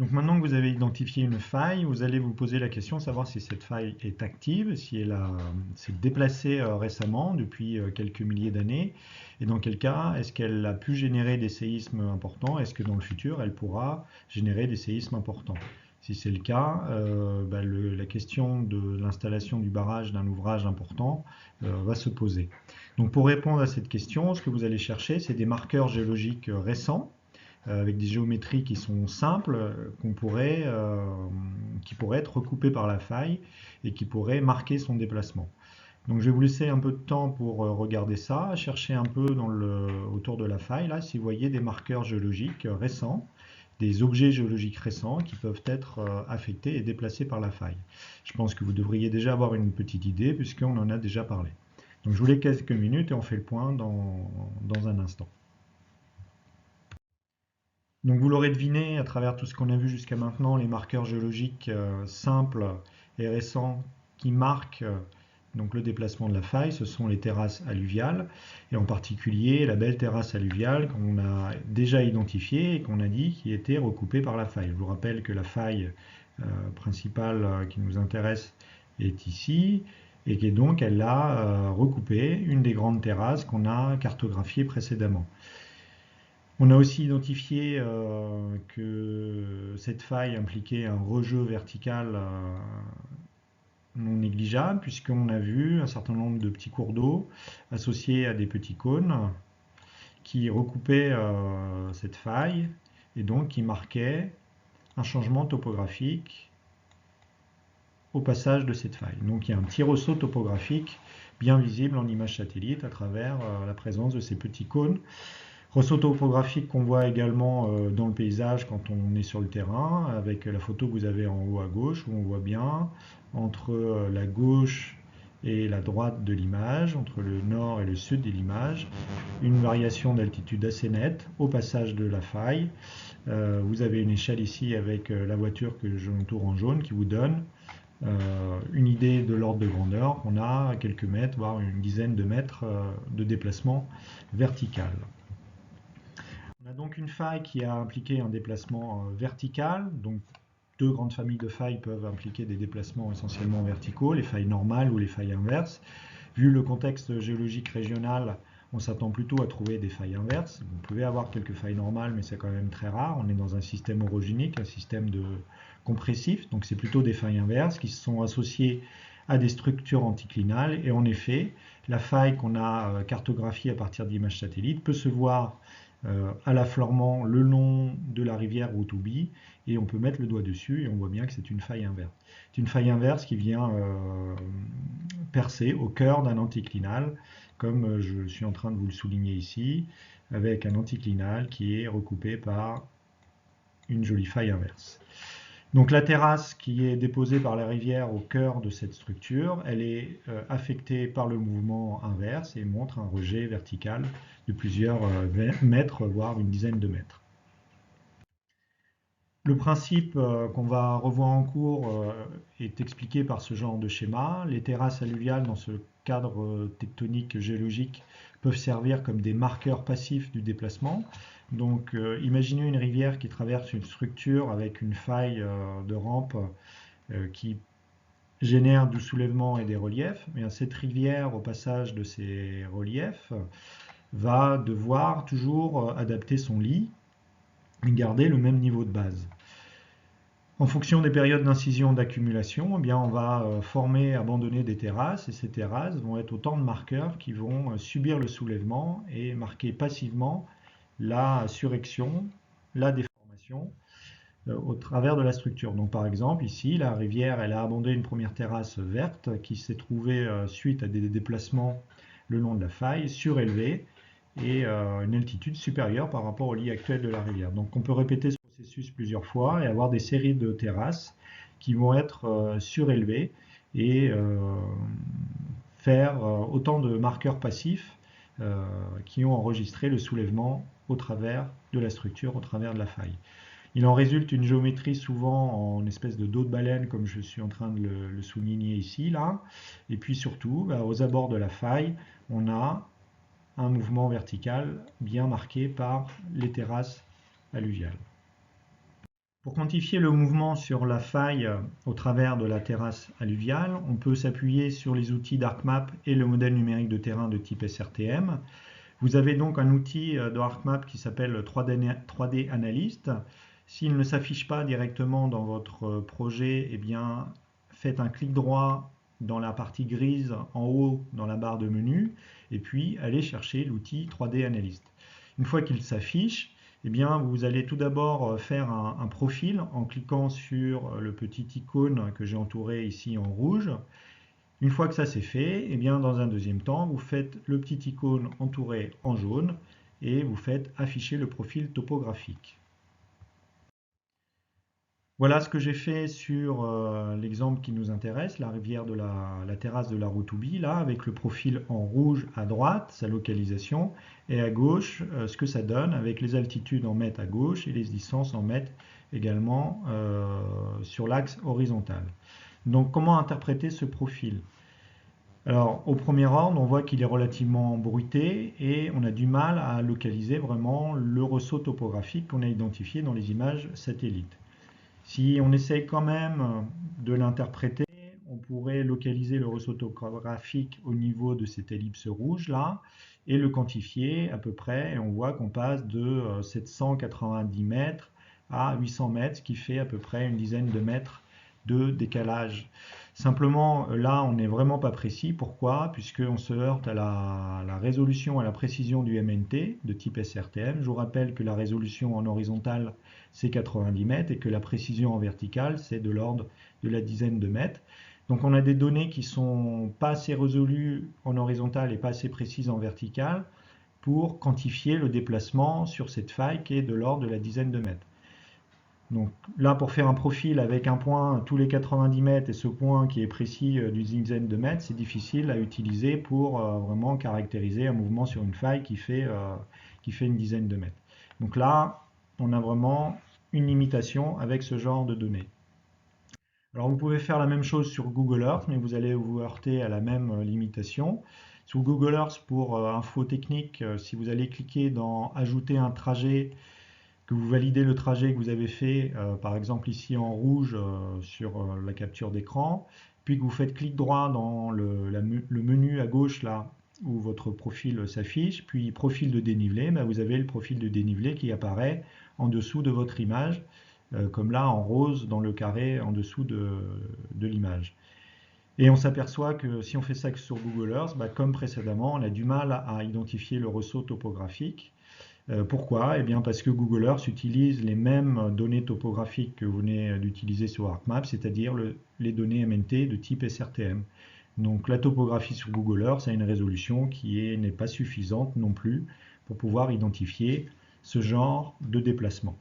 Donc maintenant que vous avez identifié une faille, vous allez vous poser la question de savoir si cette faille est active, si elle s'est déplacée récemment, depuis quelques milliers d'années, et dans quel cas est-ce qu'elle a pu générer des séismes importants, est-ce que dans le futur elle pourra générer des séismes importants. Si c'est le cas, la question de l'installation du barrage d'un ouvrage important va se poser. Donc pour répondre à cette question, ce que vous allez chercher, c'est des marqueurs géologiques récents, avec des géométries qui sont simples, qui pourraient être recoupées par la faille et qui pourraient marquer son déplacement. Donc je vais vous laisser un peu de temps pour regarder ça, chercher un peu autour de la faille, là, si vous voyez des marqueurs géologiques récents, des objets géologiques récents qui peuvent être affectés et déplacés par la faille. Je pense que vous devriez déjà avoir une petite idée puisqu'on en a déjà parlé. Donc je vous laisse quelques minutes et on fait le point dans un instant. Donc vous l'aurez deviné à travers tout ce qu'on a vu jusqu'à maintenant, les marqueurs géologiques simples et récents qui marquent donc le déplacement de la faille, ce sont les terrasses alluviales, et en particulier la belle terrasse alluviale qu'on a déjà identifiée et qu'on a dit qui était recoupée par la faille. Je vous rappelle que la faille principale qui nous intéresse est ici, et que donc elle a recoupé une des grandes terrasses qu'on a cartographiées précédemment. On a aussi identifié que cette faille impliquait un rejeu vertical non négligeable, puisqu'on a vu un certain nombre de petits cours d'eau associés à des petits cônes qui recoupaient cette faille et donc qui marquaient un changement topographique au passage de cette faille. Donc il y a un petit ressaut topographique bien visible en image satellite à travers la présence de ces petits cônes. Ressaut topographique qu'on voit également dans le paysage quand on est sur le terrain, avec la photo que vous avez en haut à gauche, où on voit bien entre la gauche et la droite de l'image, entre le nord et le sud de l'image, une variation d'altitude assez nette au passage de la faille. Vous avez une échelle ici avec la voiture que j'entoure en jaune qui vous donne une idée de l'ordre de grandeur. On a quelques mètres, voire une dizaine de mètres de déplacement vertical. On a donc une faille qui a impliqué un déplacement vertical. Donc deux grandes familles de failles peuvent impliquer des déplacements essentiellement verticaux, les failles normales ou les failles inverses. Vu le contexte géologique régional, on s'attend plutôt à trouver des failles inverses. Vous pouvez avoir quelques failles normales, mais c'est quand même très rare. On est dans un système orogénique, un système compressif, donc c'est plutôt des failles inverses qui sont associées à des structures anticlinales. Et en effet, la faille qu'on a cartographiée à partir d'images satellites peut se voir à l'affleurement le long de la rivière Routoubie, et on peut mettre le doigt dessus et on voit bien que c'est une faille inverse. C'est une faille inverse qui vient percer au cœur d'un anticlinal, comme je suis en train de vous le souligner ici, avec un anticlinal qui est recoupé par une jolie faille inverse. Donc la terrasse qui est déposée par la rivière au cœur de cette structure, elle est affectée par le mouvement inverse et montre un rejet vertical de plusieurs mètres, voire une dizaine de mètres. Le principe qu'on va revoir en cours est expliqué par ce genre de schéma. Les terrasses alluviales dans ce cadre tectonique géologique peuvent servir comme des marqueurs passifs du déplacement. Donc imaginez une rivière qui traverse une structure avec une faille de rampe qui génère du soulèvement et des reliefs. Mais cette rivière, au passage de ces reliefs, va devoir toujours adapter son lit et garder le même niveau de base. En fonction des périodes d'incision d'accumulation, eh bien, on va abandonner des terrasses, et ces terrasses vont être autant de marqueurs qui vont subir le soulèvement et marquer passivement la surrection, la déformation au travers de la structure. Donc par exemple ici, la rivière elle a abandonné une première terrasse verte qui s'est trouvée suite à des déplacements le long de la faille, surélevée et une altitude supérieure par rapport au lit actuel de la rivière. Donc on peut répéter ce processus plusieurs fois et avoir des séries de terrasses qui vont être surélevées et faire autant de marqueurs passifs qui ont enregistré le soulèvement au travers de la structure, au travers de la faille. Il en résulte une géométrie souvent en espèce de dos de baleine, comme je suis en train de le souligner ici, là. Et puis surtout, aux abords de la faille, on a un mouvement vertical bien marqué par les terrasses alluviales. Pour quantifier le mouvement sur la faille au travers de la terrasse alluviale, on peut s'appuyer sur les outils d'ArcMap et le modèle numérique de terrain de type SRTM. Vous avez donc un outil de ArcMap qui s'appelle 3D Analyst. S'il ne s'affiche pas directement dans votre projet, eh bien, faites un clic droit dans la partie grise en haut dans la barre de menu et puis allez chercher l'outil 3D Analyst. Une fois qu'il s'affiche, eh bien, vous allez tout d'abord faire un profil en cliquant sur le petit icône que j'ai entouré ici en rouge. Une fois que ça c'est fait, eh bien, dans un deuxième temps, vous faites le petit icône entouré en jaune et vous faites afficher le profil topographique. Voilà ce que j'ai fait sur l'exemple qui nous intéresse, la rivière de la terrasse de la Routoubi, là, avec le profil en rouge à droite, sa localisation, et à gauche, ce que ça donne avec les altitudes en mètres à gauche et les distances en mètres également sur l'axe horizontal. Donc, comment interpréter ce profil? Alors, au premier ordre, on voit qu'il est relativement bruité et on a du mal à localiser vraiment le ressaut topographique qu'on a identifié dans les images satellites. Si on essaye quand même de l'interpréter, on pourrait localiser le ressaut topographique au niveau de cette ellipse rouge là et le quantifier à peu près. Et on voit qu'on passe de 790 mètres à 800 mètres, ce qui fait à peu près une dizaine de mètres de décalage. Simplement, là, on n'est vraiment pas précis. Pourquoi? Puisqu'on se heurte à la résolution, à la précision du MNT de type SRTM. Je vous rappelle que la résolution en horizontal, c'est 90 mètres et que la précision en verticale, c'est de l'ordre de la dizaine de mètres. Donc on a des données qui sont pas assez résolues en horizontal et pas assez précises en verticale pour quantifier le déplacement sur cette faille qui est de l'ordre de la dizaine de mètres. Donc là, pour faire un profil avec un point tous les 90 mètres et ce point qui est précis d'une dizaine de mètres, c'est difficile à utiliser pour vraiment caractériser un mouvement sur une faille qui fait une dizaine de mètres. Donc là, on a vraiment une limitation avec ce genre de données. Alors vous pouvez faire la même chose sur Google Earth, mais vous allez vous heurter à la même limitation. Sur Google Earth, pour info technique, si vous allez cliquer dans Ajouter un trajet, que vous validez le trajet que vous avez fait, par exemple ici en rouge sur la capture d'écran, puis que vous faites clic droit dans le menu à gauche là où votre profil s'affiche, puis profil de dénivelé, vous avez le profil de dénivelé qui apparaît en dessous de votre image, comme là en rose dans le carré en dessous de l'image. Et on s'aperçoit que si on fait ça sur Google Earth, comme précédemment, on a du mal à identifier le ressaut topographique. Pourquoi? Eh bien parce que Google Earth utilise les mêmes données topographiques que vous venez d'utiliser sur ArcMap, c'est-à-dire les données MNT de type SRTM. Donc la topographie sur Google Earth a une résolution qui n'est pas suffisante non plus pour pouvoir identifier ce genre de déplacement.